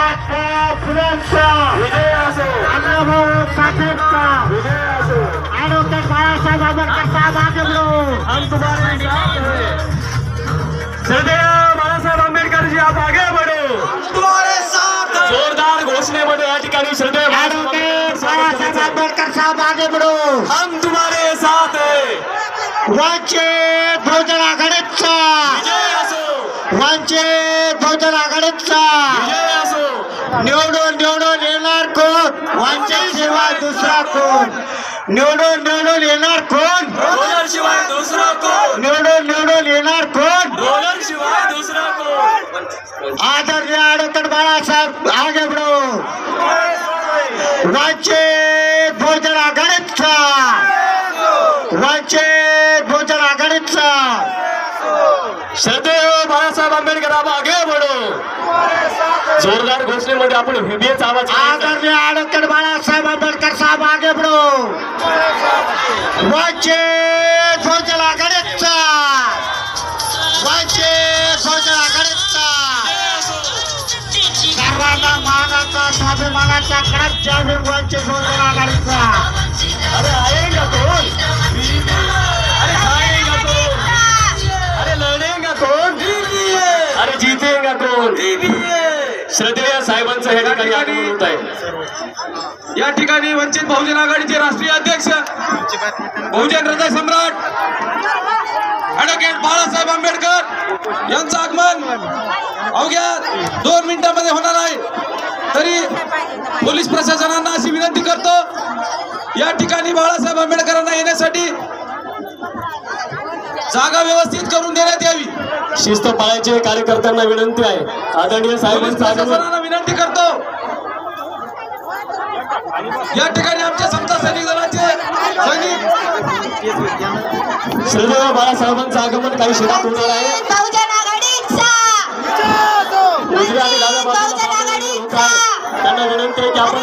बाळासाहेब फुलेंचा विजय असो, अण्णाभाऊ साठेंचा विजय असो, ॲडव्होकेट बाळासाहेब आंबेडकर साहेब आगे बढ़ो, हम तुम्हारे साथ हैं। श्रद्धेय बाळासाहेब आंबेडकर जी आप आगे बढ़ो, तुम्हारे साथ हैं। जोरदार घोषणेमध्ये या ठिकाणी श्रद्धेय ॲडव्होकेट बाळासाहेब आंबेडकर साहेब आगे बढ़ो, हम तुम्हारे साथ हैं। वंचित बहुजन आघाडीचा विजय असो, वंचित बहुजन आघाडीचा विजय असो, निवडून येणार कोण? वंचित शिवाय दुसरा कोण? निवडून येणार कोण? रोलर शिवाय दूसरा कोण? निवडून येणार कोण? रोलर शिवाय दूसरा कोण? आदरणीय ॲडव्होकेट बाळासाहेब आगे बढ़ो, वंचित बहुजन आघाडीचा वंचित बहुजन आघाडीचा श्रद्धेय बाळासाहेब आंबेडकर आप आगे बढ़ो। जोरदार घोषणेमध्ये आपण हिंदीचा आवाज आदरणीय ॲडव्होकेट बाळासाहेब आंबेडकर साहेब आगे बढ़ो, वंचित बहुजन आघाडीचा वंचित बहुजन आघाडीचा सर्वांना मानाचा स्वाभिमानाचा कडक जाहीर वंचित बहुजन आघाडीचा। अरे आएगा कौन? अरे खाएगा कौन? अरे लढेगा कौन? अरे जीतेगा कौन? श्रद्धेय साहेबांचं या ठिकाणी आगमन होत आहे। या ठिकाणी वंचित बहुजन आघाडीचे राष्ट्रीय अध्यक्ष बहुजन हृदय सम्राट ॲडव्होकेट बाळासाहेब आंबेडकर यांचं आगमन अवघ्या 2 मिनिटांमध्ये होणार आहे। तरी पोलीस प्रशासनाला अशी विनंती करतो, या ठिकाणी बाळासाहेब आंबेडकरांना येण्यासाठी जागा व्यवस्थित करून देण्यात यावी। शिस्त पाळायची कार्यकर्त्यांना विनंती आहे। आदरणीय पोलीस साहेबांचं आगमन प्रशासनाला विनंती करतो, या ठिकाणी आमच्या समता सैनिक दलाचे सैनिक श्रद्धेय बाळासाहेबांचं आगमन काही क्षणात होणार आहे। बहुजन आघाडीचा उजव्या आणि डाव्या बाजूला त्यांना विनंती आहे की आपण